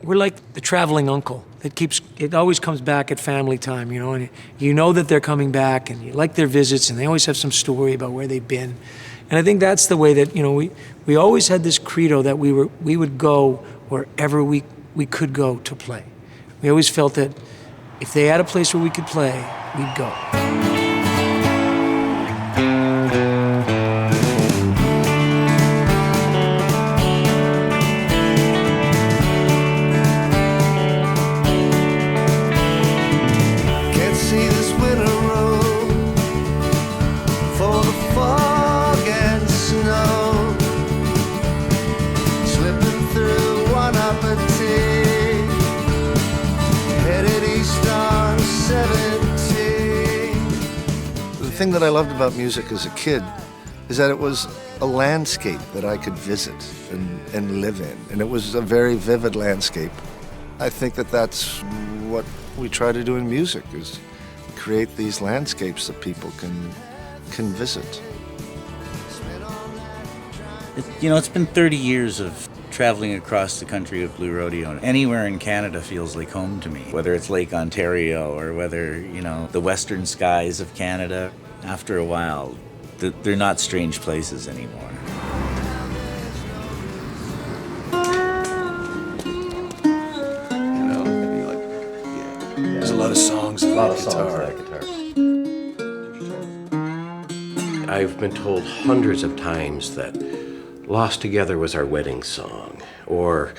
we're like the traveling uncle that it always comes back at family time, and you know that they're coming back and you like their visits and they always have some story about where they've been. And I think that's the way that, we always had this credo that we would go wherever we could go to play. We always felt that if they had a place where we could play, we'd go. The thing that I loved about music as a kid is that it was a landscape that I could visit and live in. And it was a very vivid landscape. I think that that's what we try to do in music, is create these landscapes that people can visit. It's been 30 years of traveling across the country of Blue Rodeo. Anywhere in Canada feels like home to me, whether it's Lake Ontario or whether, the western skies of Canada. After a while, they're not strange places anymore. There's a lot of songs on that guitar. I've been told hundreds of times that Lost Together was our wedding song, or,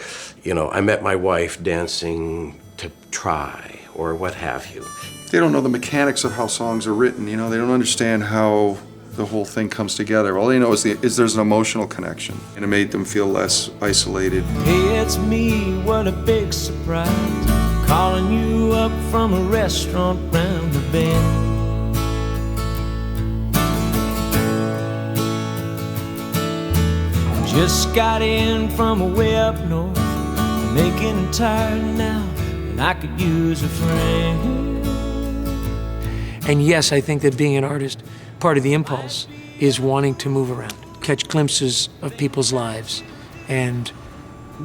I met my wife dancing to Try, or what have you. They don't know the mechanics of how songs are written, they don't understand how the whole thing comes together. All they know is there's an emotional connection, and it made them feel less isolated. Hey, it's me, what a big surprise, calling you up from a restaurant round the bend. Just got in from way up north, I'm making it tired now, and I could use a friend. And yes, I think that being an artist, part of the impulse is wanting to move around, catch glimpses of people's lives, and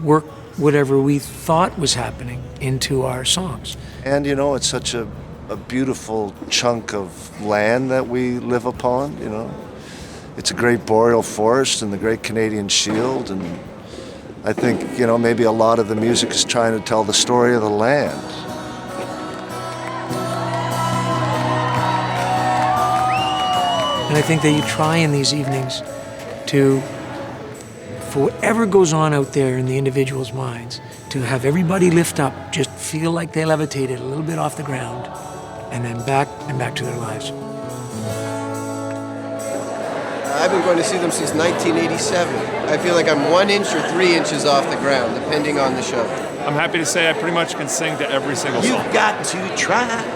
work whatever we thought was happening into our songs. And it's such a beautiful chunk of land that we live upon, It's a great boreal forest and the Great Canadian Shield, and I think, maybe a lot of the music is trying to tell the story of the land. And I think that you try in these evenings to, for whatever goes on out there in the individual's minds, to have everybody lift up, just feel like they levitated a little bit off the ground, and then back to their lives. I've been going to see them since 1987. I feel like I'm 1 inch or 3 inches off the ground, depending on the show. I'm happy to say I pretty much can sing to every single song. You've got to try.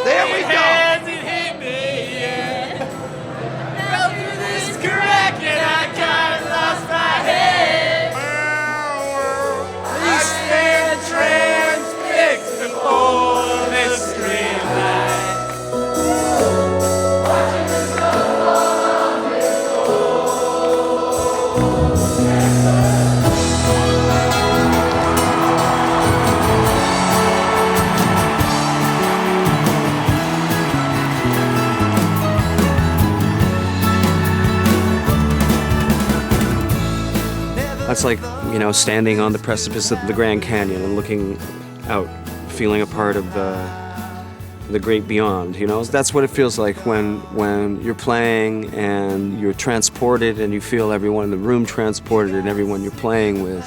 There we go. That's like, standing on the precipice of the Grand Canyon and looking out, feeling a part of the great beyond, That's what it feels like when you're playing and you're transported and you feel everyone in the room transported and everyone you're playing with,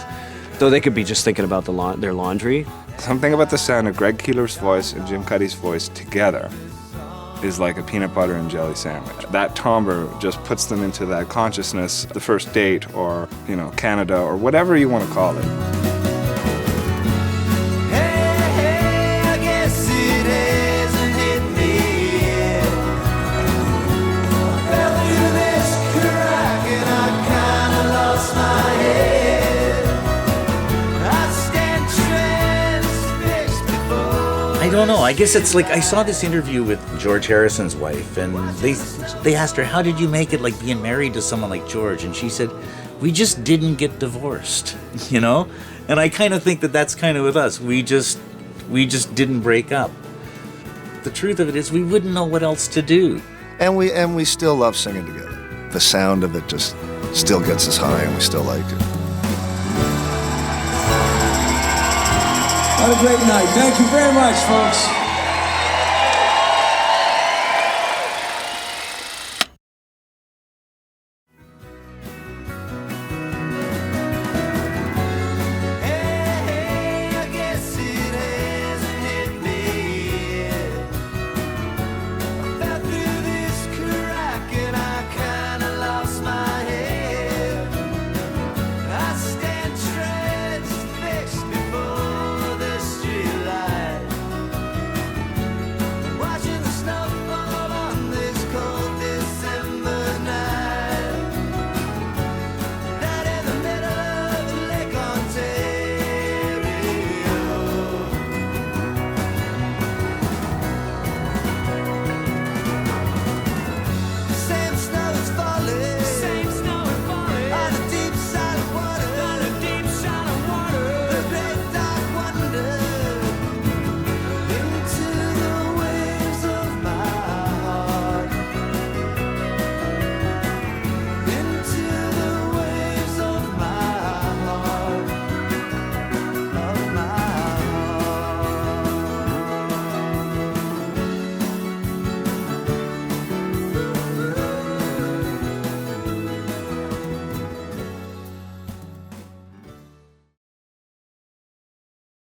though they could be just thinking about their laundry. Something about the sound of Greg Keeler's voice and Jim Cuddy's voice together is like a peanut butter and jelly sandwich. That timbre just puts them into that consciousness, the first date, or, Canada, or whatever you want to call it. Hey, I guess it hasn't hit me yet. Fell through this crack and I kinda lost my head. I stand transfixed before. I don't know. I guess it's like I saw this interview with George Harrison's wife, and they asked her, "How did you make it like being married to someone like George?" And she said, "We just didn't get divorced," you know. And I kind of think that that's kind of with us. We just didn't break up. The truth of it is, we wouldn't know what else to do. And we still love singing together. The sound of it just still gets us high, and we still like it. What a great night. Thank you very much, folks.